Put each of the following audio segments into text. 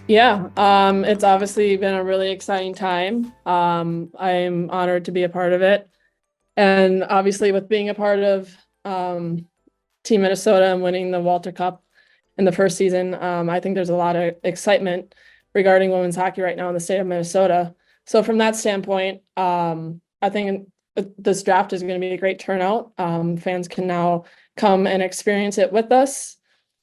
Yeah, it's obviously been a really exciting time. I'm honored to be a part of it. And obviously with being a part of Team Minnesota and winning the Walter Cup in the first season, I think there's a lot of excitement regarding women's hockey right now in the state of Minnesota. So from that standpoint, I think this draft is going to be a great turnout. Fans can now come and experience it with us.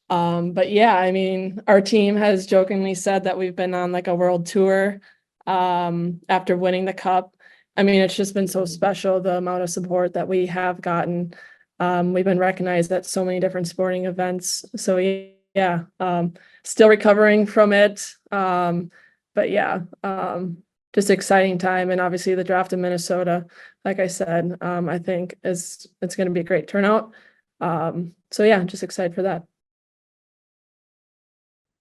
But yeah, I mean, our team has jokingly said that we've been on like a world tour after winning the cup. I mean, it's just been so special, the amount of support that we have gotten. We've been recognized at so many different sporting events. So yeah, still recovering from it. But yeah, just exciting time. And obviously the draft in Minnesota, like I said, I think it's going to be a great turnout. So yeah, just excited for that.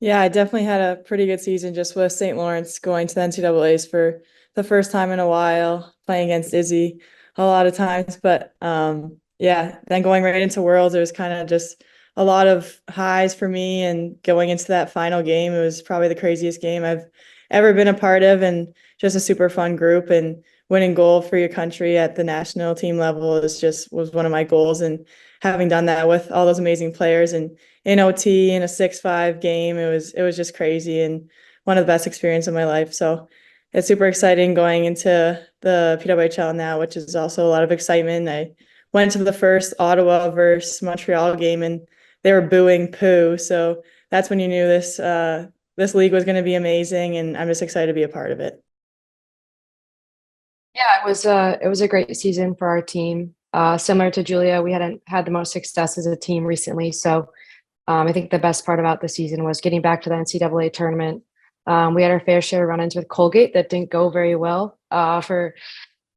Yeah, I definitely had a pretty good season just with St. Lawrence going to the NCAAs for the first time in a while, playing against Izzy a lot of times. But yeah, then going right into Worlds, it was kind of just a lot of highs for me. And going into that final game, it was probably the craziest game I've ever been a part of, and just a super fun group. And winning gold for your country at the national team level is just was one of my goals. And having done that with all those amazing players and in OT in a 6-5 game. It was just crazy and one of the best experiences of my life. So it's super exciting going into the PWHL now, which is also a lot of excitement. I went to the first Ottawa versus Montreal game and they were booing poo. So that's when you knew this league was going to be amazing, and I'm just excited to be a part of it. Yeah, it was a great season for our team. Similar to Julia, we hadn't had the most success as a team recently, so I think the best part about the season was getting back to the NCAA tournament. We had our fair share of run-ins with Colgate that didn't go very well for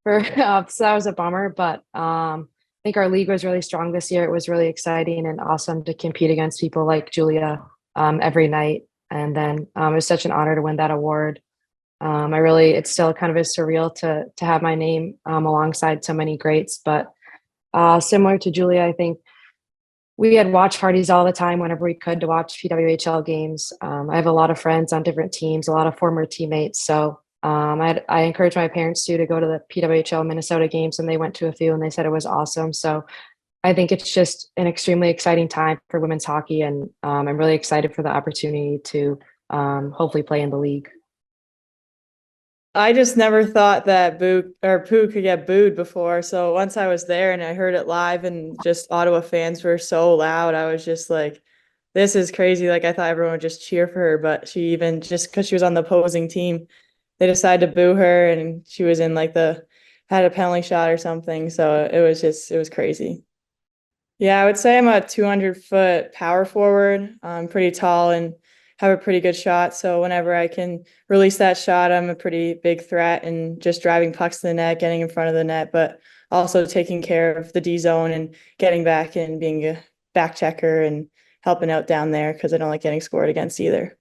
so that was a bummer. But I think our league was really strong this year. It was really exciting and awesome to compete against people like Julia every night. And then it was such an honor to win that award. It's still kind of is surreal to have my name alongside so many greats. But similar to Julia, I think we had watch parties all the time whenever we could to watch PWHL games. I have a lot of friends on different teams, a lot of former teammates. So I encouraged my parents to go to the PWHL Minnesota games, and they went to a few, and they said it was awesome. So I think it's just an extremely exciting time for women's hockey, and I'm really excited for the opportunity to hopefully play in the league. I just never thought that boo or poo could get booed before. So once I was there and I heard it live and just Ottawa fans were so loud, I was just like, this is crazy. Like I thought everyone would just cheer for her, but she even just because she was on the opposing team, they decided to boo her and she was in like the had a penalty shot or something. So it was crazy. Yeah, I would say I'm a 200-foot power forward. I'm pretty tall and have a pretty good shot. So whenever I can release that shot, I'm a pretty big threat and just driving pucks to the net, getting in front of the net, but also taking care of the D zone and getting back and being a back checker and helping out down there because I don't like getting scored against either.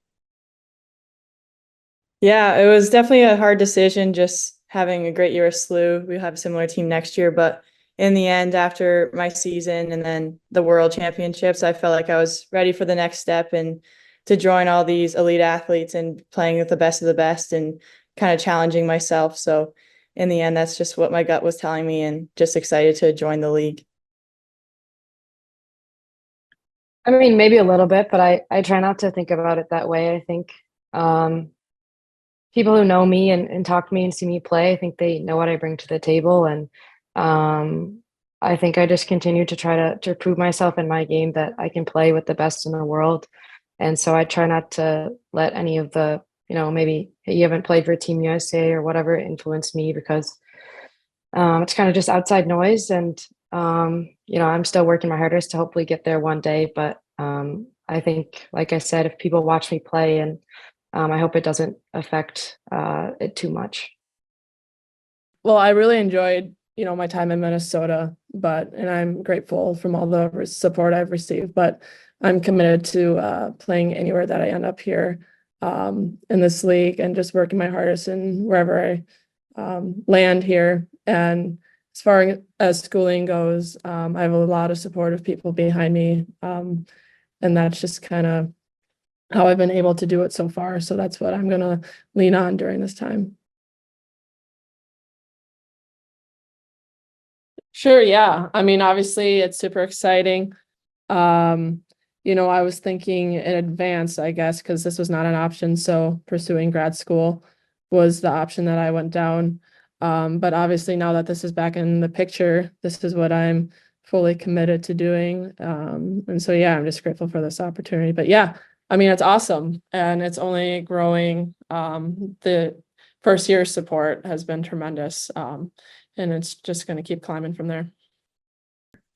Yeah, it was definitely a hard decision just having a great year of SLU. We have a similar team next year, but in the end, after my season and then the world championships, I felt like I was ready for the next step and to join all these elite athletes and playing with the best of the best and kind of challenging myself. So in the end, that's just what my gut was telling me and just excited to join the league. I mean, maybe a little bit, but I try not to think about it that way. I think um, people who know me and talk to me and see me play, I think they know what I bring to the table. And I think I just continue to try to prove myself in my game that I can play with the best in the world. And so I try not to let any of the, maybe hey, you haven't played for Team USA or whatever influence me because it's kind of just outside noise. And, I'm still working my hardest to hopefully get there one day. But I think, like I said, if people watch me play and I hope it doesn't affect it too much. Well, I really enjoyed, my time in Minnesota, and I'm grateful from all the support I've received, but I'm committed to playing anywhere that I end up here in this league and just working my hardest and wherever I land here. And as far as schooling goes, I have a lot of supportive people behind me. And that's just kind of how I've been able to do it so far. So that's what I'm going to lean on during this time. Sure, yeah. I mean, obviously it's super exciting. I was thinking in advance, I guess, because this was not an option. So pursuing grad school was the option that I went down. But obviously now that this is back in the picture, this is what I'm fully committed to doing. And so, yeah, I'm just grateful for this opportunity. But yeah, I mean, it's awesome and it's only growing. The first year support has been tremendous. And it's just going to keep climbing from there.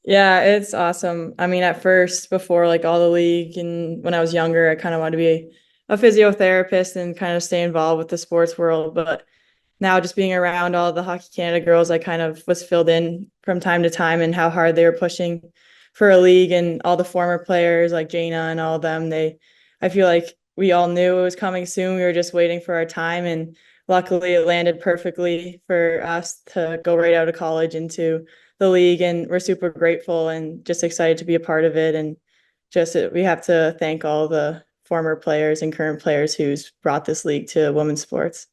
Yeah, it's awesome. I mean, at first, before like all the league and when I was younger, I kind of wanted to be a physiotherapist and kind of stay involved with the sports world. But now just being around all the Hockey Canada girls, I kind of was filled in from time to time and how hard they were pushing for a league, and all the former players like Jaina and all of them. I feel like we all knew it was coming soon. We were just waiting for our time, and luckily it landed perfectly for us to go right out of college into the league, and we're super grateful and just excited to be a part of it. And just we have to thank all the former players and current players who's brought this league to women's sports.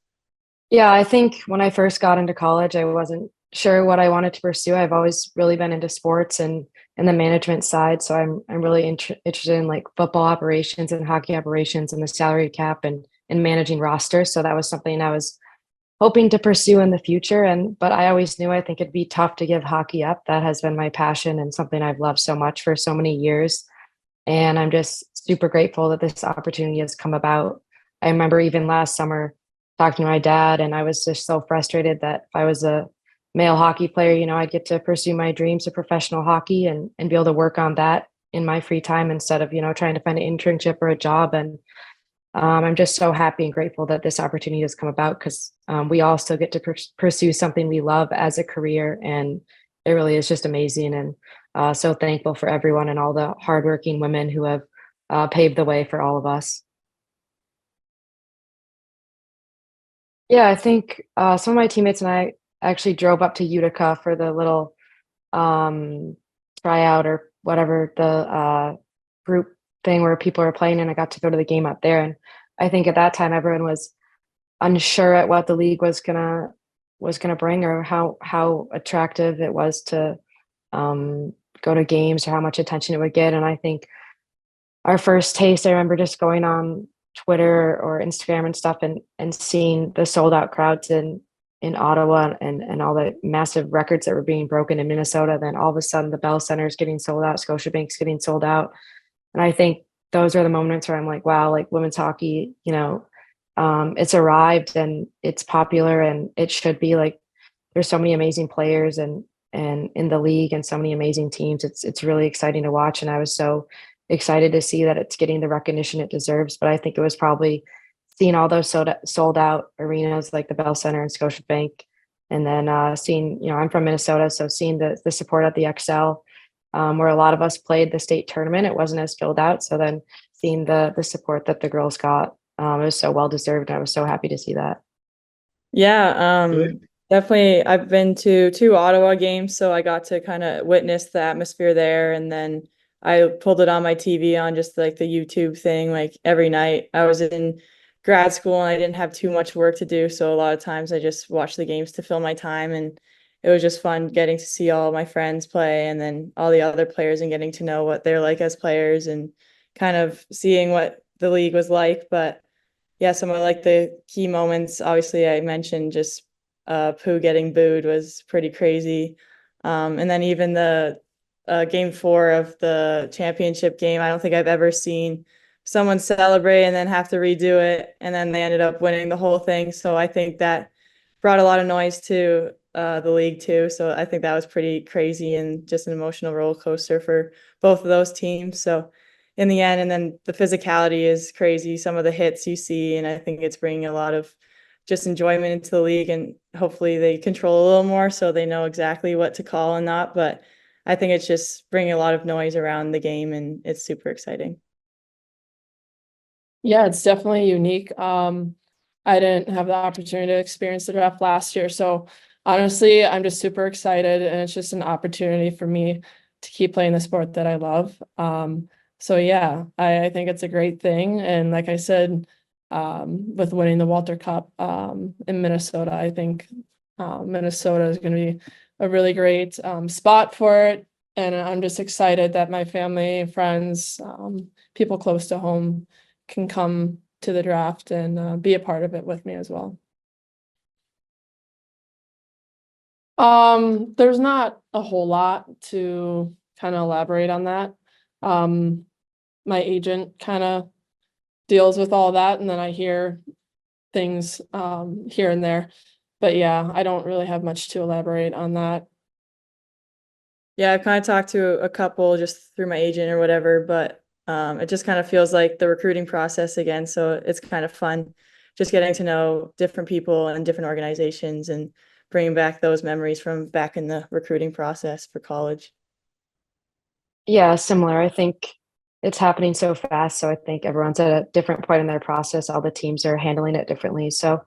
Yeah, I think when I first got into college, I wasn't sure what I wanted to pursue. I've always really been into sports and the management side. So I'm really interested in like football operations and hockey operations and the salary cap and managing rosters. So that was something I was hoping to pursue in the future. But I always knew I think it'd be tough to give hockey up. That has been my passion and something I've loved so much for so many years. And I'm just super grateful that this opportunity has come about. I remember even last summer talking to my dad, and I was just so frustrated that if I was a male hockey player, I'd get to pursue my dreams of professional hockey and be able to work on that in my free time instead of, trying to find an internship or a job. And I'm just so happy and grateful that this opportunity has come about because we all still get to pursue something we love as a career. And it really is just amazing. And so thankful for everyone and all the hardworking women who have paved the way for all of us. Yeah, I think some of my teammates and I actually drove up to Utica for the little um, tryout or whatever the group thing where people are playing, and I got to go to the game up there. And I think at that time everyone was unsure at what the league was gonna bring or how attractive it was to go to games or how much attention it would get. And I think our first taste, I remember just going on Twitter or Instagram and stuff and seeing the sold out crowds in Ottawa and all the massive records that were being broken in Minnesota. Then all of a sudden the Bell Center is getting sold out, Scotiabank's getting sold out. And I think those are the moments where I'm like, wow, like women's hockey, it's arrived and it's popular and it should be. Like there's so many amazing players and in the league and so many amazing teams. It's really exciting to watch. And I was so excited to see that it's getting the recognition it deserves. But I think it was probably seeing all those sold out arenas like the Bell Center and Scotiabank. And then seeing, I'm from Minnesota, so seeing the support at the XL, where a lot of us played the state tournament, it wasn't as filled out. So then seeing the support that the girls got, it was so well deserved. And I was so happy to see that. Yeah, definitely. I've been to two Ottawa games, so I got to kind of witness the atmosphere there. And then I pulled it on my TV on just like the YouTube thing, like every night. I was in grad school and I didn't have too much work to do, so a lot of times I just watched the games to fill my time, and it was just fun getting to see all my friends play and then all the other players and getting to know what they're like as players and kind of seeing what the league was like. But yeah, some of like the key moments, obviously I mentioned just Pooh getting booed was pretty crazy. And then even the game 4 of the championship game, I don't think I've ever seen someone celebrate and then have to redo it. And then they ended up winning the whole thing. So I think that brought a lot of noise to the league too. So I think that was pretty crazy and just an emotional roller coaster for both of those teams. So in the end, and then the physicality is crazy. Some of the hits you see, and I think it's bringing a lot of just enjoyment into the league, and hopefully they control a little more so they know exactly what to call and not. But I think it's just bringing a lot of noise around the game, and it's super exciting. Yeah, it's definitely unique. I didn't have the opportunity to experience the draft last year, so honestly, I'm just super excited, and it's just an opportunity for me to keep playing the sport that I love. So yeah, I think it's a great thing. And like I said, with winning the Walter Cup in Minnesota, I think Minnesota is going to be a really great spot for it. And I'm just excited that my family, friends, people close to home can come to the draft and be a part of it with me as well. There's not a whole lot to kind of elaborate on that. My agent kind of deals with all that, and then I hear things here and there. But yeah, I don't really have much to elaborate on that. Yeah, I've kind of talked to a couple just through my agent or whatever, but it just kind of feels like the recruiting process again. So it's kind of fun just getting to know different people and different organizations and bringing back those memories from back in the recruiting process for college. Yeah, similar. I think it's happening so fast. So I think everyone's at a different point in their process. All the teams are handling it differently. So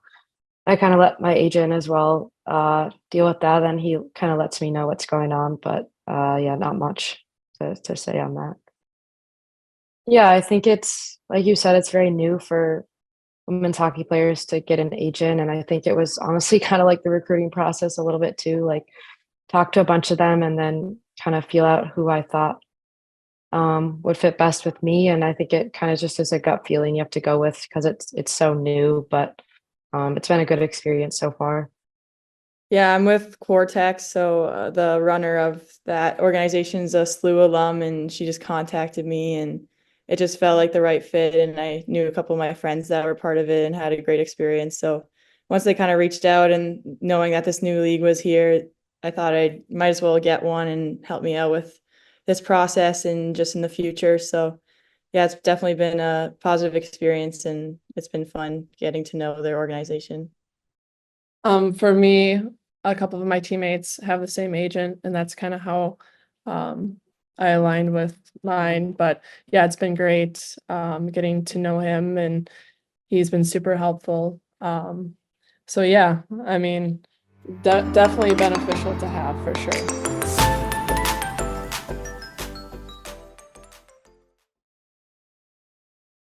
I kind of let my agent as well deal with that. And he kind of lets me know what's going on. But yeah, not much to say on that. Yeah, I think it's like you said, it's very new for women's hockey players to get an agent. And I think it was honestly kind of like the recruiting process a little bit too, like talk to a bunch of them and then kind of feel out who I thought would fit best with me. And I think it kind of just is a gut feeling you have to go with because it's so new, but it's been a good experience so far. Yeah, I'm with Cortex, so the runner of that organization's a SLU alum, and she just contacted me, and it just felt like the right fit. And I knew a couple of my friends that were part of it and had a great experience. So once they kind of reached out and knowing that this new league was here, I thought I might as well get one and help me out with this process and just in the future. So yeah, it's definitely been a positive experience, and it's been fun getting to know their organization. For me, a couple of my teammates have the same agent, and that's kind of how I aligned with mine. But yeah, it's been great getting to know him, and he's been super helpful. So yeah, I mean, definitely beneficial to have for sure.